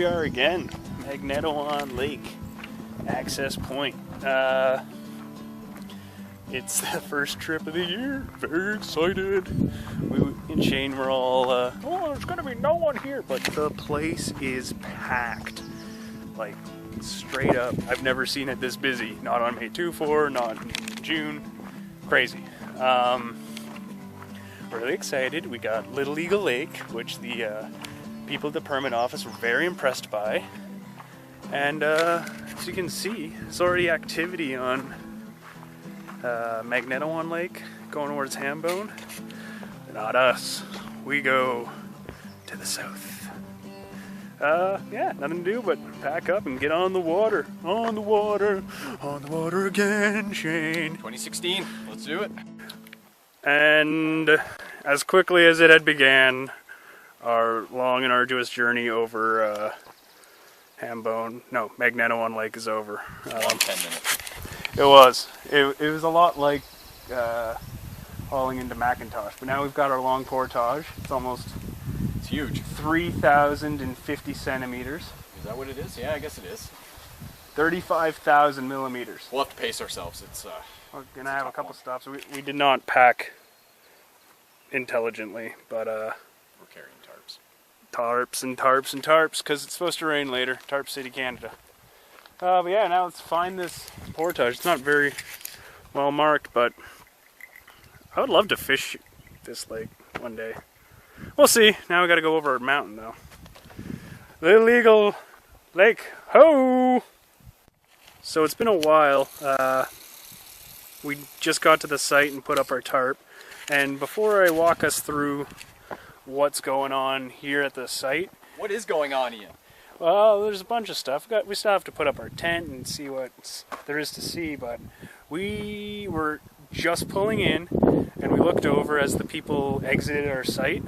we are again, Magnetawan Lake access point. It's the first trip of the year. Very excited. We and Shane were all, oh, there's gonna be no one here, but the place is packed. Like, straight up. I've never seen it this busy. Not on May 2-4, not in June. Crazy. Really excited. We got Little Eagle Lake, which the people at the permit office were very impressed by. And as you can see, there's already activity on Magnetawan Lake going towards Hambone. Not us. We go to the south. Yeah, nothing to do but pack up and get on the water. On the water. On the water again, Shane. 2016. Let's do it. And as quickly as it had began, our long and arduous journey over Magnetawan Lake is over. 10 minutes. It was. It was a lot like hauling into McIntosh, but now we've got our long portage. It's huge. 3,050 centimeters. Is that what it is? Yeah, I guess it is. 35,000 millimeters. We'll have to pace ourselves. We're gonna have a couple stops. We did not pack intelligently, but we're carrying tarps. Tarps and tarps and tarps, because it's supposed to rain later. Tarp City, Canada. But yeah, now let's find this portage. It's not very well marked, but I would love to fish this lake one day. We'll see. Now we got to go over a mountain, though. Little Eagle Lake. Ho! So it's been a while. We just got to the site and put up our tarp. And before I walk us through what's going on here at the site. What is going on, Ian? Well, there's a bunch of stuff. We still have to put up our tent and see what there is to see, but we were just pulling in and we looked over as the people exited our site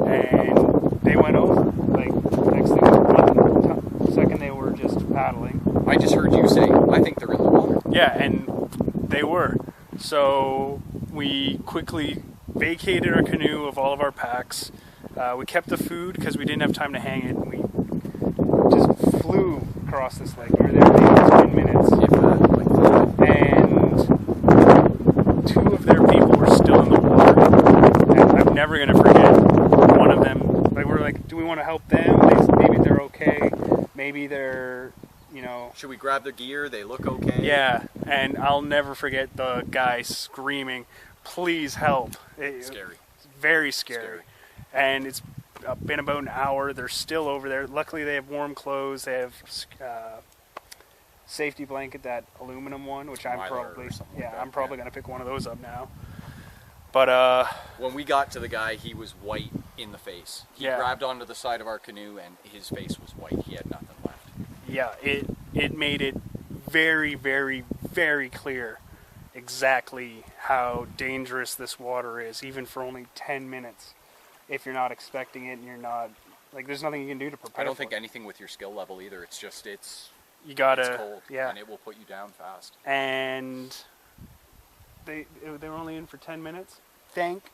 and they went over. Like, next thing, the second they were just paddling. I just heard you say, I think they're in the water. Yeah, and they were. So we quickly vacated our canoe of all of our packs. We kept the food because we didn't have time to hang it. We just flew across this lake. We were there for 10 minutes. And two of their people were still in the water. And I'm never going to forget one of them. Like, we're like, do we want to help them? Maybe they're okay. Maybe they're, Should we grab their gear? They look okay. Yeah, and I'll never forget the guy screaming, please help. Scary. It's very scary. And it's been about an hour. They're still over there. Luckily, they have warm clothes. They have safety blanket, that aluminum one, which I'm probably going to pick one of those up now. But when we got to the guy, he was white in the face. He grabbed onto the side of our canoe, and his face was white. He had nothing left. Yeah, it made it very, very, very clear exactly how dangerous this water is, even for only 10 minutes. If you're not expecting it and you're not, like, there's nothing you can do to prepare. I don't think anything with your skill level either. It's just, it's cold, yeah, and it will put you down fast. And they were only in for 10 minutes. Thank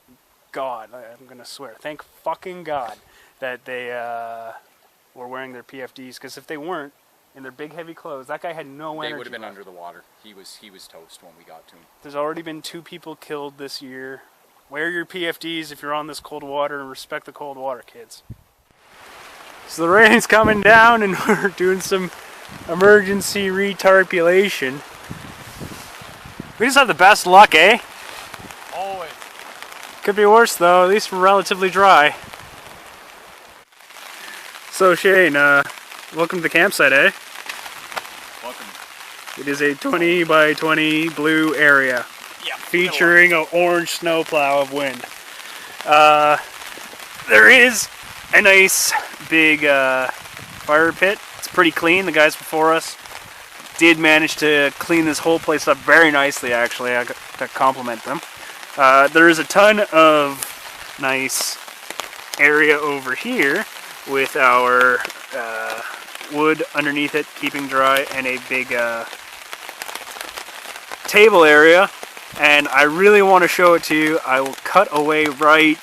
God, I'm gonna swear, thank fucking God that they were wearing their PFDs, because if they weren't, in their big heavy clothes, that guy had no energy. They would have been under the water. He was toast when we got to him. There's already been 2 people killed this year. Wear your PFDs if you're on this cold water, and respect the cold water, kids. So the rain's coming down and we're doing some emergency retarpulation. We just have the best luck, eh? Always. Could be worse though, at least we're relatively dry. So Shane, welcome to the campsite, eh? Welcome. It is a 20 by 20 blue area. Yeah, featuring an orange snowplow of wind. There is a nice big fire pit. It's pretty clean. The guys before us did manage to clean this whole place up very nicely, actually. I got to compliment them. There is a ton of nice area over here with our wood underneath it, keeping dry, and a big table area. And I really want to show it to you. I will cut away right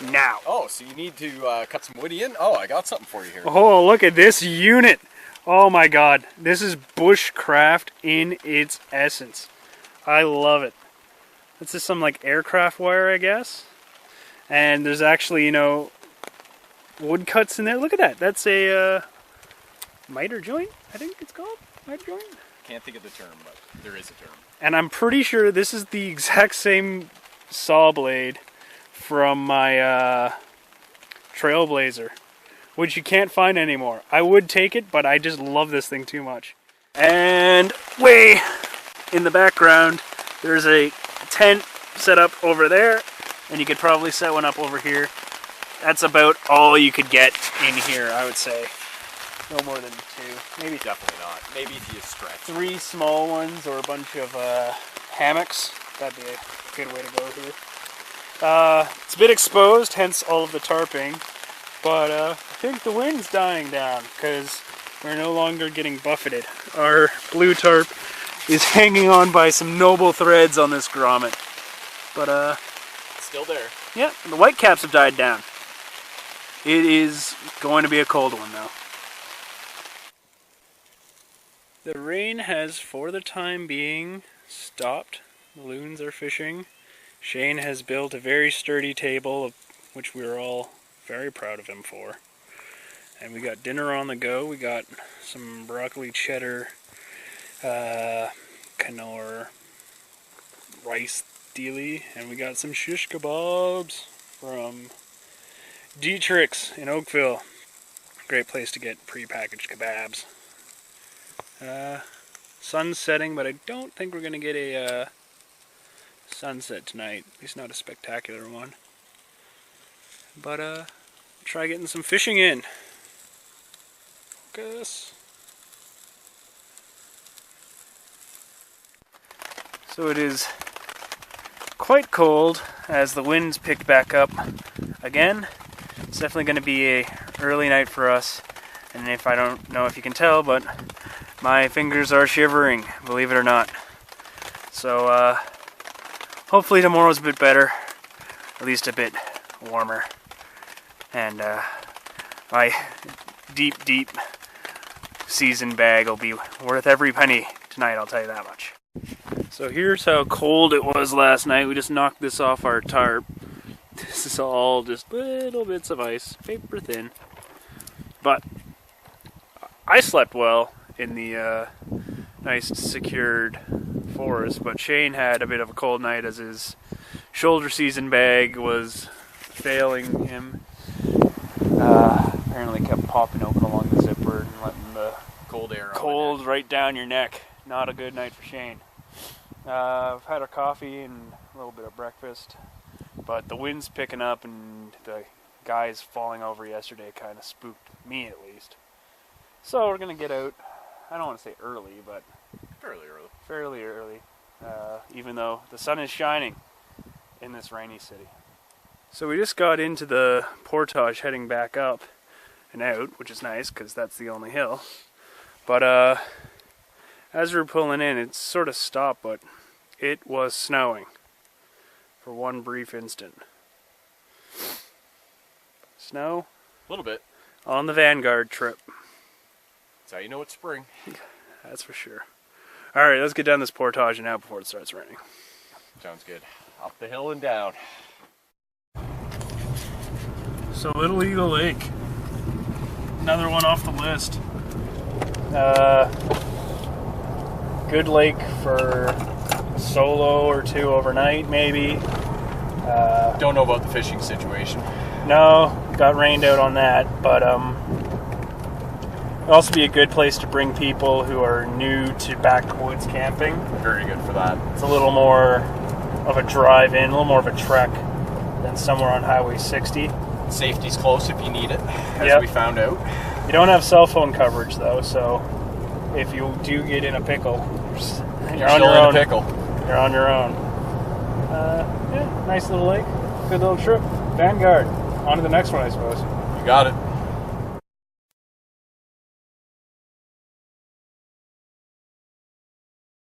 now. Oh, so you need to cut some wood in? Oh, I got something for you here. Oh, look at this unit. Oh my god. This is bushcraft in its essence. I love it. This is some like aircraft wire, I guess. And there's actually, you know, wood cuts in there. Look at that. That's a miter joint, I think it's called. Miter joint? Can't think of the term, but there is a term. And I'm pretty sure this is the exact same saw blade from my Trailblazer, which you can't find anymore. I would take it, but I just love this thing too much. And way in the background, there's a tent set up over there, and you could probably set one up over here. That's about all you could get in here, I would say. No more than 2, maybe. Definitely not. Maybe if you stretch. 3 small ones or a bunch of hammocks. That'd be a good way to go here. It's a bit exposed, hence all of the tarping. But I think the wind's dying down because we're no longer getting buffeted. Our blue tarp is hanging on by some noble threads on this grommet. But It's still there. yeah, the whitecaps have died down. It is going to be a cold one though. The rain has, for the time being, stopped. The loons are fishing. Shane has built a very sturdy table, which we are all very proud of him for. And we got dinner on the go. We got some broccoli cheddar, canola, rice dealie, and we got some shish kebabs from Dietrich's in Oakville. Great place to get pre-packaged kebabs. Sun's setting, but I don't think we're going to get a sunset tonight. At least not a spectacular one. But try getting some fishing in. Focus. So it is quite cold as the winds pick back up again. It's definitely going to be a early night for us. And if I don't know if you can tell, but my fingers are shivering, believe it or not. So hopefully tomorrow's a bit better, at least a bit warmer. And my deep season bag will be worth every penny tonight, I'll tell you that much. So here's how cold it was last night. We just knocked this off our tarp. This is all just little bits of ice, paper thin. But I slept well in the nice secured forest, but Shane had a bit of a cold night as his shoulder season bag was failing him. Apparently kept popping open along the zipper and letting the Cold air. cold right down your neck. Not a good night for Shane. I've had our coffee and a little bit of breakfast, but the wind's picking up and the guys falling over yesterday kind of spooked me at least. So we're going to get out, I don't want to say early, but fairly early, even though the sun is shining in this rainy city. So we just got into the portage heading back up and out, which is nice because that's the only hill. But as we were pulling in, it sort of stopped, but it was snowing for one brief instant. Snow? A little bit. On the Vanguard trip. That's how you know it's spring. That's for sure. Alright, let's get down this portage and out before it starts raining. Sounds good. Up the hill and down. So Little Eagle Lake. Another one off the list. Good lake for a solo or two overnight, maybe. Don't know about the fishing situation. No, got rained out on that, but it'd also be a good place to bring people who are new to backwoods camping. Very good for that. It's a little more of a drive-in, a little more of a trek than somewhere on Highway 60. Safety's close if you need it, as we found out. You don't have cell phone coverage though, so if you do get in a pickle, you're on your own. Pickle. You're on your own. Yeah, nice little lake, good little trip. Vanguard. On to the next one, I suppose. You got it.